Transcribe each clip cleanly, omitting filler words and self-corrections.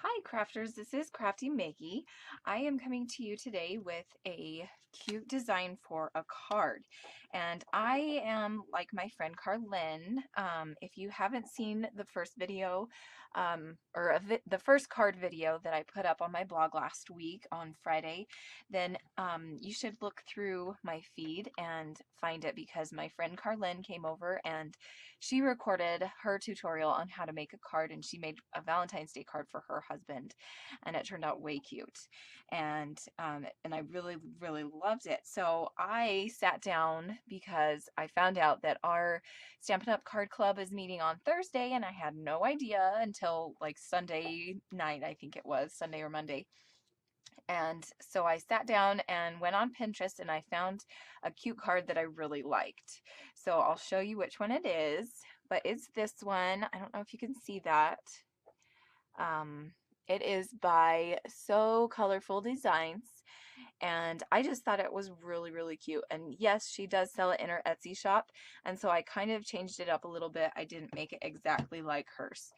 Hi crafters, this is Crafty Maggie. I am coming to you today with a cute design for a card. And I am like my friend Carlin. If you haven't seen the first video, the first card video that I put up on my blog last week on Friday, then you should look through my feed and find it because my friend Carlin came over and she recorded her tutorial on how to make a card, and she made a Valentine's Day card for her husband, and it turned out way cute. And I really loved it. So I sat down because I found out that our Stampin' Up! Card Club is meeting on Thursday, and I had no idea until like Sunday night, I think it was, Sunday or Monday. And so I sat down and went on Pinterest and I found a cute card that I really liked. So I'll show you which one it is, but it's this one. I don't know if you can see that. Um, it is by So Colorful Designs, and I just thought it was really cute. And yes, she does sell it in her Etsy shop, and so I kind of changed it up a little bit. I didn't make it exactly like hers.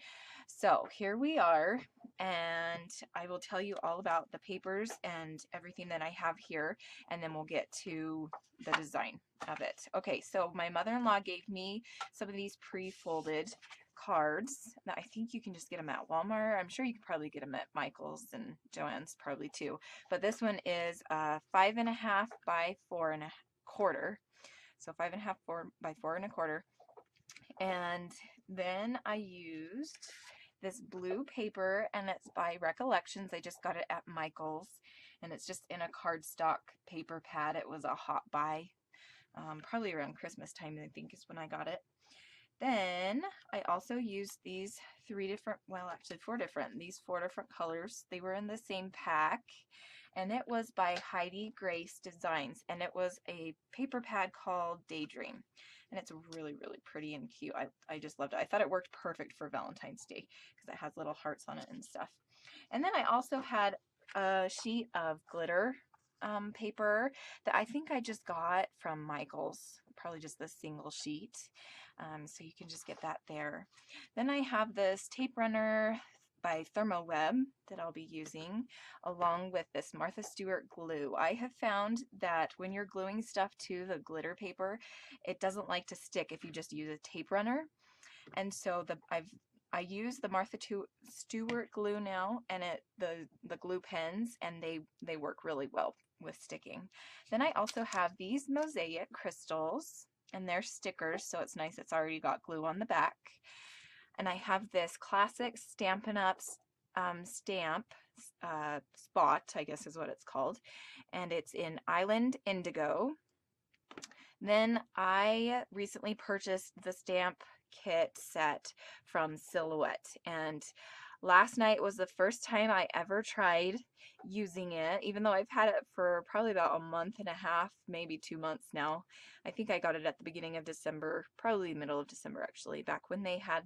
So here we are, and I will tell you all about the papers and everything that I have here, and then we'll get to the design of it. Okay, so my mother-in-law gave me some of these pre-folded cards that I think you can just get them at Walmart. I'm sure you can probably get them at Michael's and Joann's probably too. But this one is 5.5 by 4.25. So 5.5 by 4.25. And then I used this blue paper, and it's by Recollections. I just got it at Michael's, and it's just in a cardstock paper pad. It was a hot buy, probably around Christmas time, I think is when I got it. Then I also used these these four different colors. They were in the same pack, and it was by Heidi Grace Designs, and it was a paper pad called Daydream, and it's really pretty and cute. I just loved it. I thought it worked perfect for Valentine's Day because it has little hearts on it and stuff. And then I also had a sheet of glitter paper that I think I just got from Michael's, probably just the single sheet. So you can just get that there. Then I have this tape runner by Thermoweb that I'll be using, along with this Martha Stewart glue. I have found that when you're gluing stuff to the glitter paper, it doesn't like to stick if you just use a tape runner. And so I use the Martha Stewart glue now, and the glue pens, and they work really well with sticking. Then I also have these mosaic crystals, and they're stickers, so it's nice it's already got glue on the back. And I have this classic Stampin' Up! Stamp spot, I guess is what it's called, and it's in Island Indigo. Then I recently purchased the stamp kit set from Silhouette, and last night was the first time I ever tried using it, even though I've had it for probably about a month and a half, maybe 2 months now. I think I got it at the beginning of December, probably middle of December actually, back when they had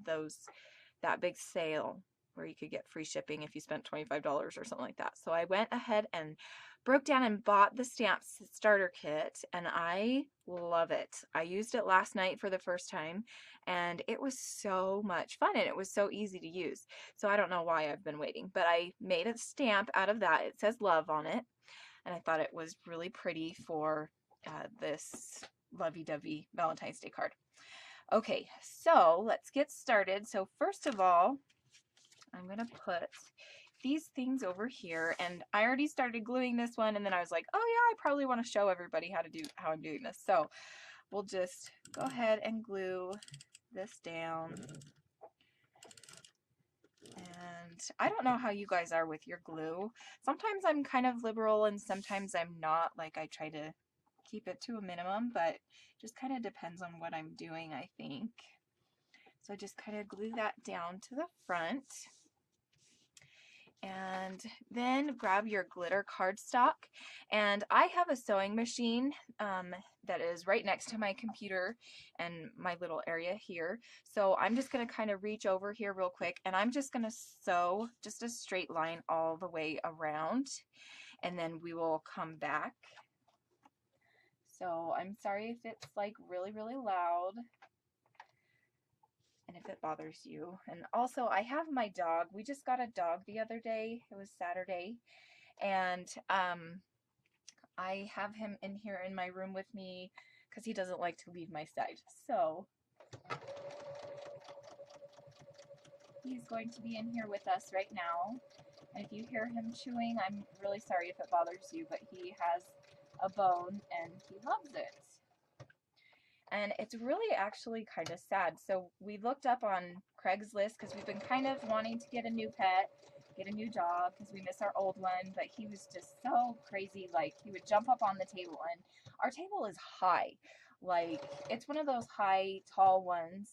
that big sale where you could get free shipping if you spent $25 or something like that. So I went ahead and broke down and bought the stamp starter kit, and I love it. I used it last night for the first time, and it was so much fun, and it was so easy to use. So I don't know why I've been waiting, but I made a stamp out of that. It says love on it, and I thought it was really pretty for this lovey-dovey Valentine's Day card. Okay, so let's get started. So first of all, I'm gonna put these things over here, and I already started gluing this one, and then I was like, oh yeah, I probably want to show everybody how I'm doing this. So we'll just go ahead and glue this down. And I don't know how you guys are with your glue. Sometimes I'm kind of liberal and sometimes I'm not. Like, I try to keep it to a minimum, but just kind of depends on what I'm doing, I think. So I just kind of glue that down to the front. And then grab your glitter cardstock. And I have a sewing machine that is right next to my computer and my little area here. So I'm just going to kind of reach over here real quick, and I'm just going to sew just a straight line all the way around, and then we will come back. So I'm sorry if it's like really loud. And and if it bothers you. And also, I have my dog. We just got a dog the other day. It was Saturday, and I have him in here in my room with me because he doesn't like to leave my side. So he's going to be in here with us right now. And if you hear him chewing, I'm really sorry if it bothers you, but he has a bone and he loves it. And it's really actually kind of sad. So we looked up on Craigslist because we've been kind of wanting to get a new pet, get a new dog because we miss our old one, but he was just so crazy. Like, he would jump up on the table, and our table is high. Like, it's one of those high, tall ones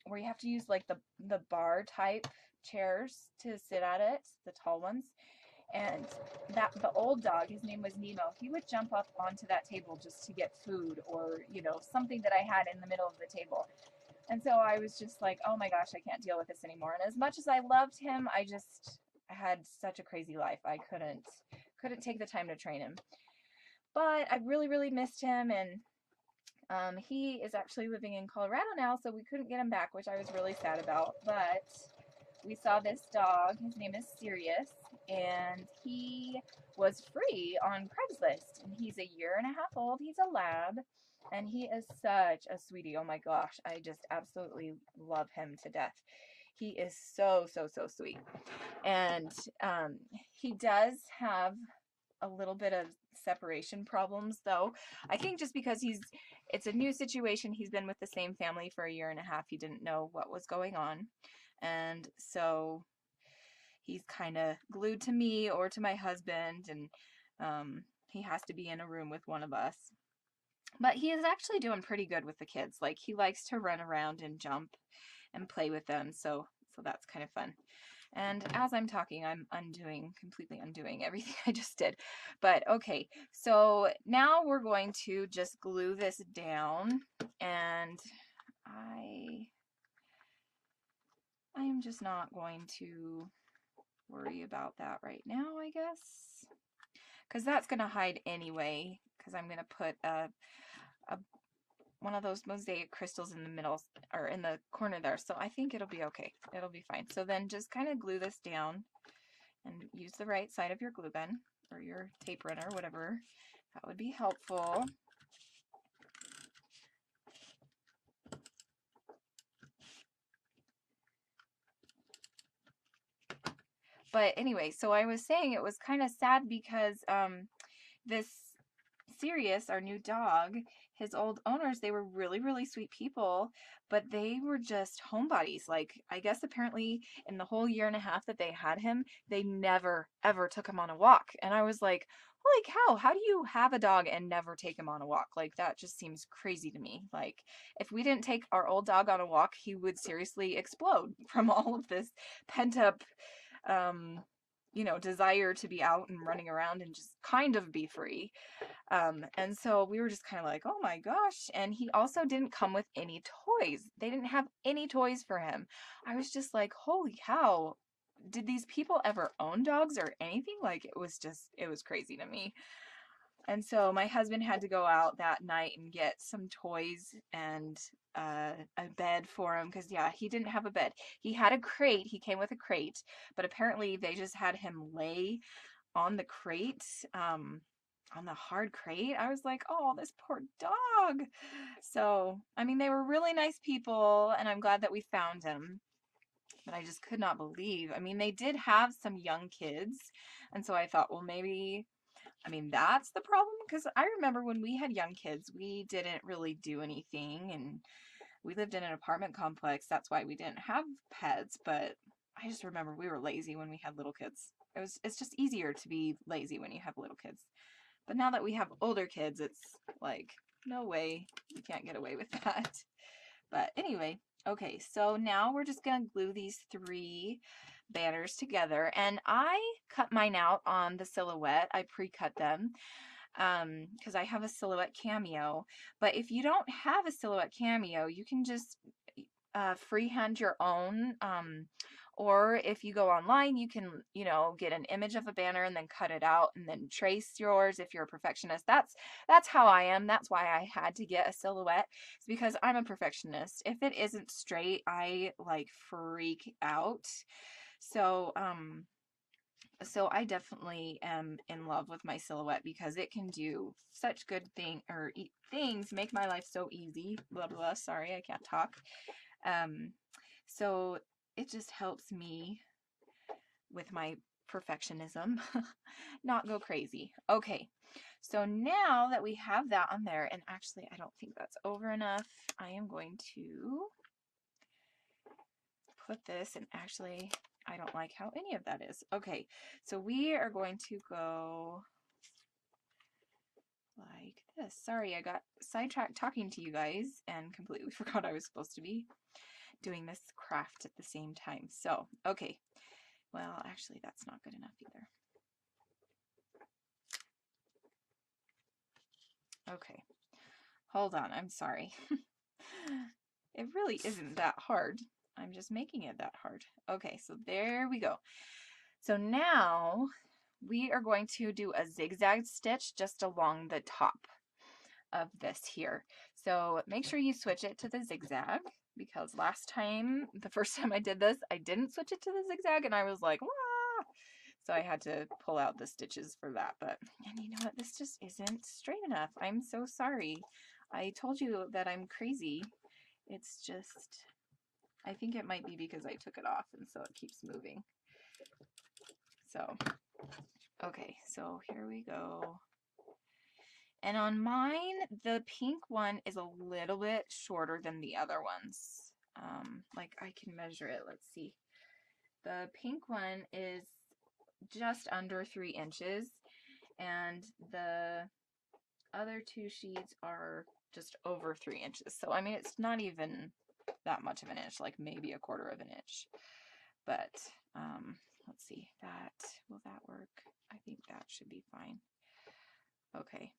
where you have to use like the bar type chairs to sit at it, the tall ones. And that the old dog, his name was Nemo, he would jump up onto that table just to get food or, you know, something that I had in the middle of the table. And so I was just like, oh my gosh, I can't deal with this anymore. And as much as I loved him, I had such a crazy life. I couldn't take the time to train him. But I really, really missed him, and he is actually living in Colorado now, so we couldn't get him back, which I was really sad about. But we saw this dog. His name is Sirius, and he was free on Craigslist. And he's a year and a half old. He's a lab, and he is such a sweetie. Oh my gosh, I just absolutely love him to death. He is so, so, so sweet. And he does have a little bit of separation problems, though. I think just because it's a new situation. He's been with the same family for a year and a half. He didn't know what was going on. And so he's kind of glued to me or to my husband, and he has to be in a room with one of us. But he is actually doing pretty good with the kids. Like, he likes to run around and jump and play with them, so that's kind of fun. And as I'm talking, I'm completely undoing everything I just did. But okay, so now we're going to just glue this down, and I am just not going to worry about that right now, I guess, because that's going to hide anyway, because I'm going to put one of those mosaic crystals in the middle, or in the corner there, so I think it'll be okay. It'll be fine. So then just kind of glue this down and use the right side of your glue gun or your tape runner, whatever. That would be helpful. But anyway, so I was saying it was kind of sad because this Sirius, our new dog, his old owners, they were really, really sweet people, but they were just homebodies. Like, I guess apparently in the whole year and a half that they had him, they never, ever took him on a walk. And I was like, holy cow, how do you have a dog and never take him on a walk? Like, that just seems crazy to me. Like, if we didn't take our old dog on a walk, he would seriously explode from all of this pent up desire to be out and running around and just kind of be free. And so we were just kind of like, oh my gosh. And he also didn't come with any toys. They didn't have any toys for him. I was just like, holy cow. Did these people ever own dogs or anything? Like, it was crazy to me. And so my husband had to go out that night and get some toys and a bed for him, because yeah, he didn't have a bed. He had a crate. He came with a crate, but apparently they just had him lay on the crate, on the hard crate. I was like, oh, this poor dog. So, I mean, they were really nice people, and I'm glad that we found him. But I just could not believe. I mean, they did have some young kids, and so I thought, well, maybe, I mean, that's the problem, because I remember when we had young kids, we didn't really do anything, and we lived in an apartment complex. That's why we didn't have pets, but I just remember we were lazy when we had little kids. It's just easier to be lazy when you have little kids. But now that we have older kids, it's like, no way, you can't get away with that. But anyway, okay, so now we're just going to glue these 3 banners together, and I cut mine out on the silhouette. I pre-cut them because I have a silhouette cameo. But if you don't have a silhouette cameo, you can just freehand your own, Or if you go online, you can, you know, get an image of a banner and then cut it out and then trace yours if you're a perfectionist. That's how I am. That's why I had to get a silhouette. It's because I'm a perfectionist. If it isn't straight, I like freak out. So, so I definitely am in love with my silhouette because it can do such good things, make my life so easy. Blah blah blah. Sorry, I can't talk. Um, so it just helps me with my perfectionism not go crazy. Okay, so now that we have that on there, and actually I don't think that's over enough, I am going to put this, and actually I don't like how any of that is. Okay, so we are going to go like this. Sorry, I got sidetracked talking to you guys and completely forgot I was supposed to be doing this craft at the same time. So, okay. Well, actually, that's not good enough either. Okay. Hold on. I'm sorry. It really isn't that hard. I'm just making it that hard. Okay, so there we go. So now we are going to do a zigzag stitch just along the top of this here. So make sure you switch it to the zigzag, because last time, the first time I did this, I didn't switch it to the zigzag and I was like, wah! So I had to pull out the stitches for that. And you know what? This just isn't straight enough. I'm so sorry. I told you that I'm crazy. It's just, I think it might be because I took it off and so it keeps moving. So, okay, so here we go. And on mine, the pink one is a little bit shorter than the other ones. Like I can measure it. Let's see. The pink one is just under 3 inches, and the other two sheets are just over 3 inches. So, I mean, it's not even that much of an inch, like maybe a quarter of an inch. But let's see, will that work? I think that should be fine. Okay.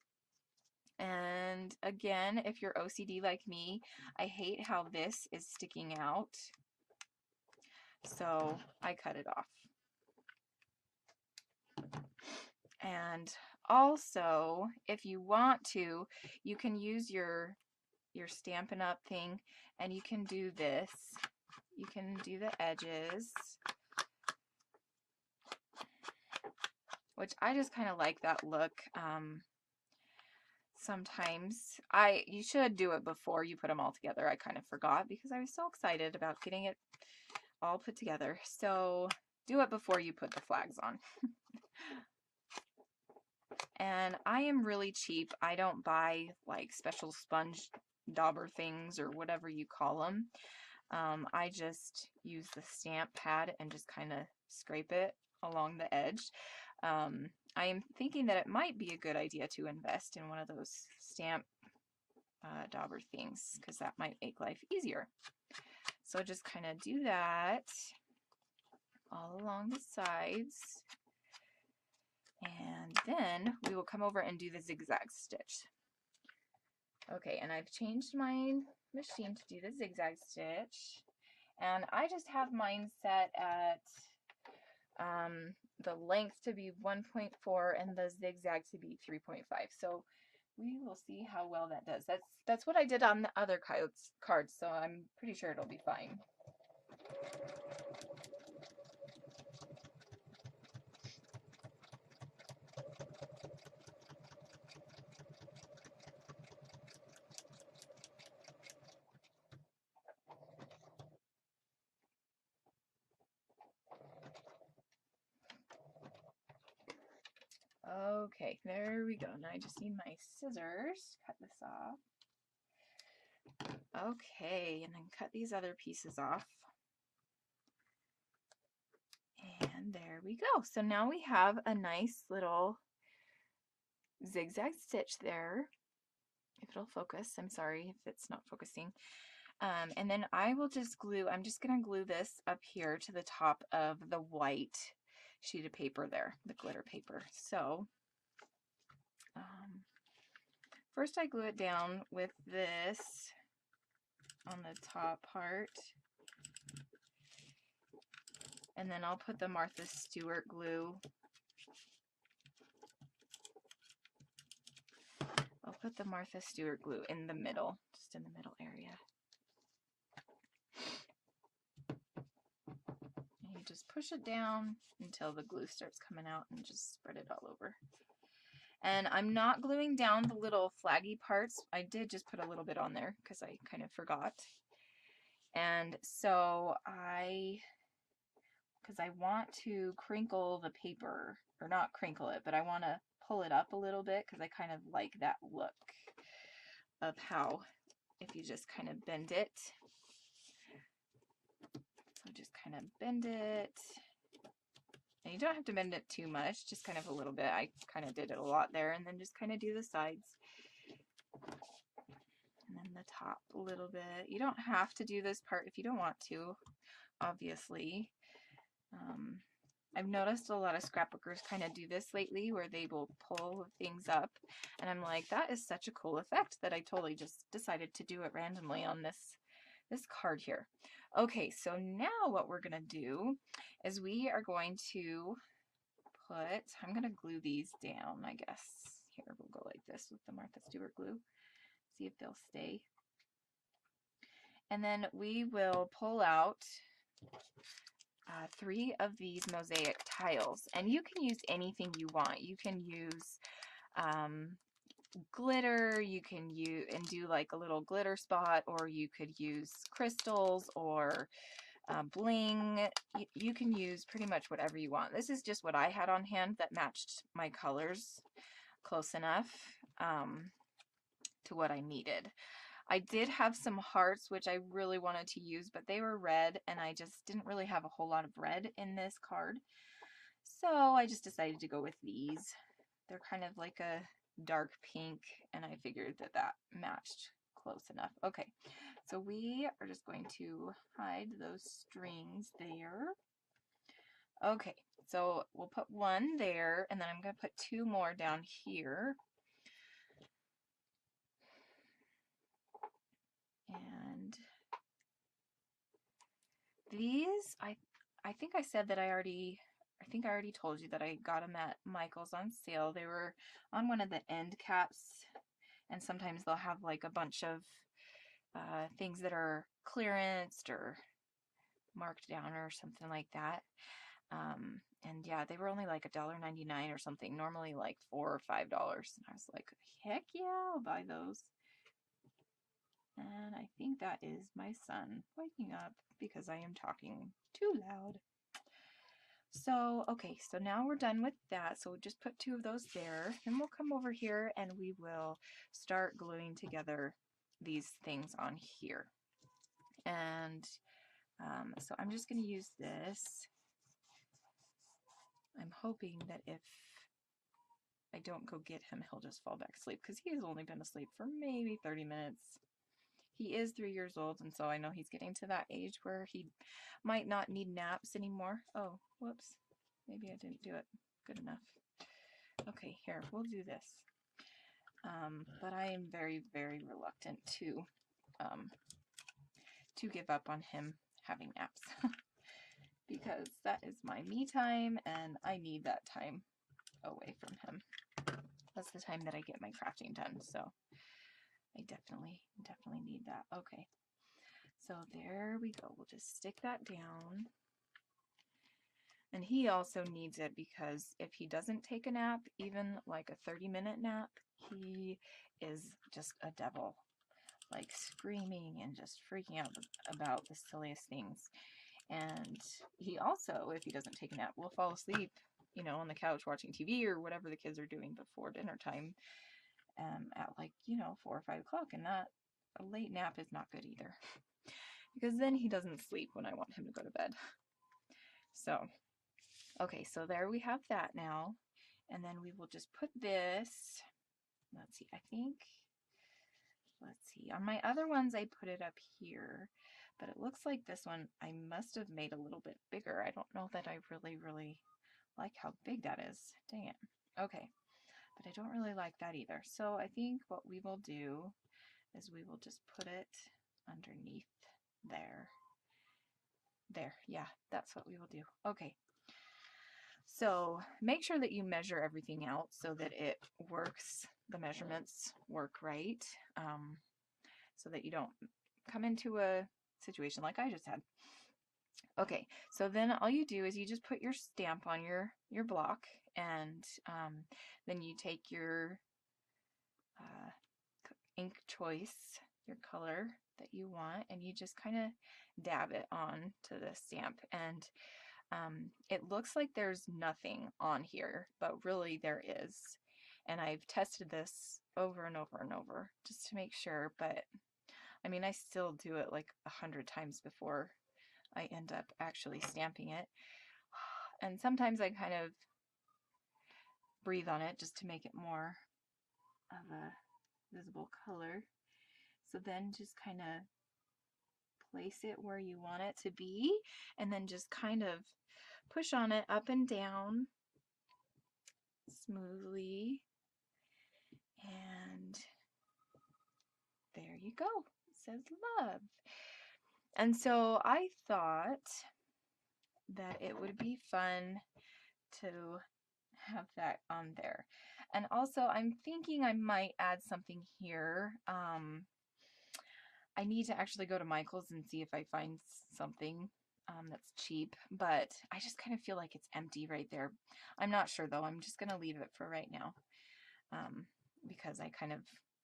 And again, if you're OCD like me, I hate how this is sticking out. So I cut it off. And also, if you want to, you can use your Stampin' Up! Thing, and you can do this. You can do the edges, which I just kind of like that look. Sometimes you should do it before you put them all together. I kind of forgot because I was so excited about getting it all put together. So do it before you put the flags on. And I am really cheap. I don't buy like special sponge dauber things or whatever you call them. I just use the stamp pad and just kind of scrape it along the edge. I am thinking that it might be a good idea to invest in one of those stamp dauber things, because that might make life easier. So just kind of do that all along the sides. And then we will come over and do the zigzag stitch. Okay, and I've changed my machine to do the zigzag stitch. And I just have mine set at the length to be 1.4 and the zigzag to be 3.5. So we will see how well that does. That's what I did on the other cards, so I'm pretty sure it'll be fine. Okay, there we go. Now I just need my scissors to cut this off. Okay, and then cut these other pieces off. And there we go. So now we have a nice little zigzag stitch there. If it'll focus, I'm sorry if it's not focusing. And then I will just glue, I'm just going to glue this up here to the top of the white sheet of paper there, the glitter paper. So first I glue it down with this on the top part. And then I'll put the Martha Stewart glue. I'll put the Martha Stewart glue in the middle, just in the middle area. And you just push it down until the glue starts coming out and just spread it all over. And I'm not gluing down the little flaggy parts. I did just put a little bit on there because I kind of forgot. And so because I want to crinkle the paper, or not crinkle it, but I want to pull it up a little bit because I kind of like that look of how, if you just kind of bend it. So just kind of bend it. And you don't have to bend it too much, just kind of a little bit. I kind of did it a lot there, and then just kind of do the sides. And then the top a little bit. You don't have to do this part if you don't want to, obviously. I've noticed a lot of scrapbookers kind of do this lately, where they will pull things up, and I'm like, that is such a cool effect that I totally just decided to do it randomly on this card here. Okay, so now what we're gonna do is we are going to I'm gonna glue these down, I guess. Here, we'll go like this with the Martha Stewart glue. See if they'll stay. And then we will pull out 3 of these mosaic tiles, and you can use anything you want. You can use glitter, you can use and do like a little glitter spot, or you could use crystals or bling. You can use pretty much whatever you want. This is just what I had on hand that matched my colors close enough to what I needed. I did have some hearts, which I really wanted to use, but they were red, and I just didn't really have a whole lot of red in this card. So I just decided to go with these. They're kind of like a dark pink, and I figured that that matched close enough. Okay, so we are just going to hide those strings there. Okay, so we'll put 1 there, and then I'm going to put 2 more down here. And these, I think I said that I already told you that I got them at Michael's on sale. They were on one of the end caps, and sometimes they'll have like a bunch of things that are clearanced or marked down or something like that. And yeah, they were only like $1.99 or something, normally like $4 or $5. And I was like, heck yeah, I'll buy those. And I think that is my son waking up because I am talking too loud. So, okay, so now we're done with that. So we'll just put 2 of those there. Then we'll come over here and we will start gluing together these things on here. And so I'm just going to use this. I'm hoping that if I don't go get him, he'll just fall back asleep, because he has only been asleep for maybe 30 minutes. He is 3 years old, and so I know he's getting to that age where he might not need naps anymore. Oh, whoops. Maybe I didn't do it good enough. Okay, here, we'll do this. But I am very, very reluctant to give up on him having naps. Because that is my me time, and I need that time away from him. That's the time that I get my crafting done, so I definitely need that. Okay, so there we go. We'll just stick that down. And he also needs it, because if he doesn't take a nap, even like a 30-minute nap, he is just a devil, like screaming and just freaking out about the silliest things. And he also, if he doesn't take a nap, will fall asleep, you know, on the couch watching TV or whatever the kids are doing before dinner time, at like, you know, 4 or 5 o'clock. And that, a late nap is not good either, because then he doesn't sleep when I want him to go to bed. So, okay, so there we have that now. And then we will just put this, let's see, let's see, on my other ones I put it up here, but it looks like this one I must have made a little bit bigger. I don't know that I really like how big that is. Dang it. Okay, but I don't really like that either. So I think what we will do is we will just put it underneath there. There, yeah, that's what we will do. Okay. So make sure that you measure everything out so that it works, the measurements work right, so that you don't come into a situation like I just had. Okay, so then all you do is you just put your stamp on your block, and then you take your uh, ink choice, your color that you want, and you just kind of dab it on to the stamp. And it looks like there's nothing on here, but really there is. And I've tested this over and over and over just to make sure, but I mean, I still do it like 100 times before I end up actually stamping it. And sometimes I kind of breathe on it just to make it more of a visible color. So then just kind of place it where you want it to be, and then just kind of push on it up and down smoothly, and there you go. It says love. And so I thought that it would be fun to have that on there. And also I'm thinking I might add something here. I need to actually go to Michael's and see if I find something that's cheap, but I just kind of feel like it's empty right there. I'm not sure though. I'm just gonna leave it for right now, because I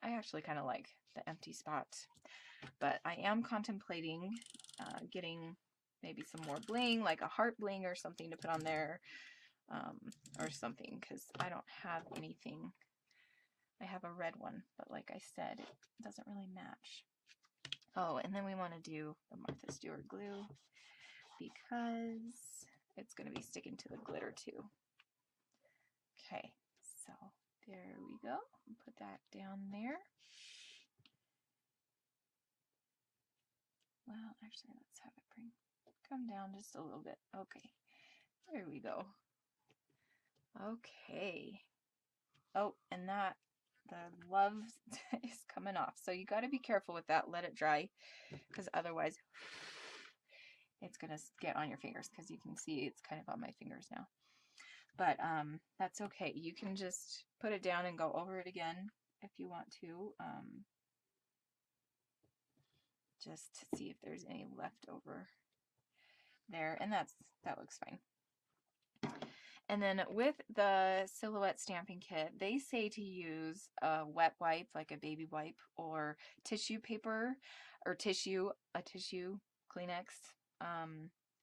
actually kind of like the empty spot. But I am contemplating getting maybe some more bling, like a heart bling or something to put on there, or something, because I don't have anything. I have a red one, but like I said, it doesn't really match. Oh, and then we want to do the Martha Stewart glue because it's going to be sticking to the glitter too. Okay, so there we go. Put that down there. Well, actually, let's have it come down just a little bit. Okay, there we go. Okay. Oh, and that, the love is coming off. So you got to be careful with that. Let it dry, because otherwise it's going to get on your fingers, because you can see it's kind of on my fingers now. But that's okay. You can just put it down and go over it again if you want to, just to see if there's any left over there. And that looks fine. And then with the Silhouette stamping kit, they say to use a wet wipe, like a baby wipe, or tissue paper, or a tissue Kleenex,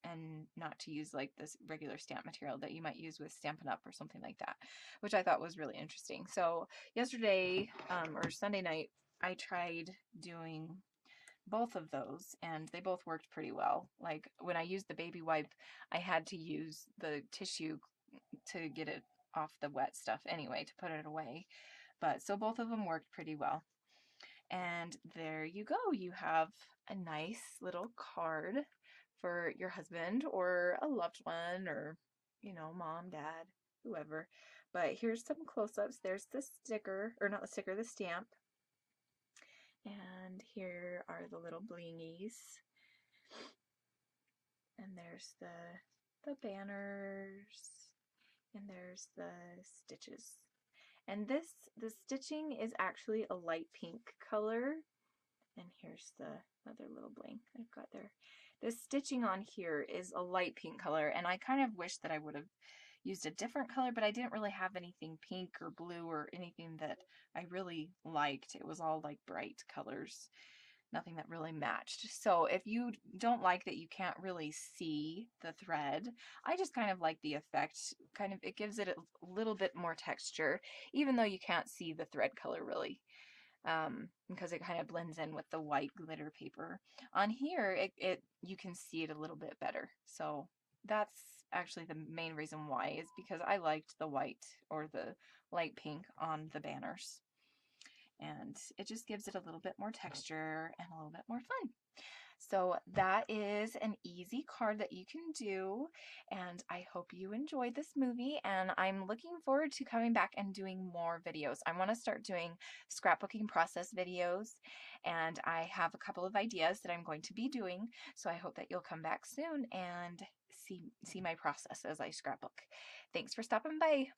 and not to use like this regular stamp material that you might use with Stampin' Up! Or something like that, which I thought was really interesting. So yesterday, or Sunday night, I tried doing both of those, and they both worked pretty well. Like when I used the baby wipe, I had to use the tissue to get it off the wet stuff anyway, to put it away. But so both of them worked pretty well. And there you go. You have a nice little card for your husband or a loved one, or, you know, mom, dad, whoever. But here's some close-ups. There's the sticker, or not the sticker, the stamp. And here are the little blingies. And there's the banners. And there's the stitches. And the stitching is actually a light pink color. And here's the other little bling I've got there. The stitching on here is a light pink color, and I kind of wish that I would have used a different color, but I didn't really have anything pink or blue or anything that I really liked. It was all like bright colors, nothing that really matched. So if you don't like that you can't really see the thread, I just kind of like the effect. Kind of, it gives it a little bit more texture, even though you can't see the thread color really, because it kind of blends in with the white glitter paper. On here, you can see it a little bit better. So that's actually the main reason why, is because I liked the white or the light pink on the banners. and it just gives it a little bit more texture and a little bit more fun. So that is an easy card that you can do, and I hope you enjoyed this movie, and I'm looking forward to coming back and doing more videos. I want to start doing scrapbooking process videos, and I have a couple of ideas that I'm going to be doing, so I hope that you'll come back soon and see my process as I scrapbook. Thanks for stopping by.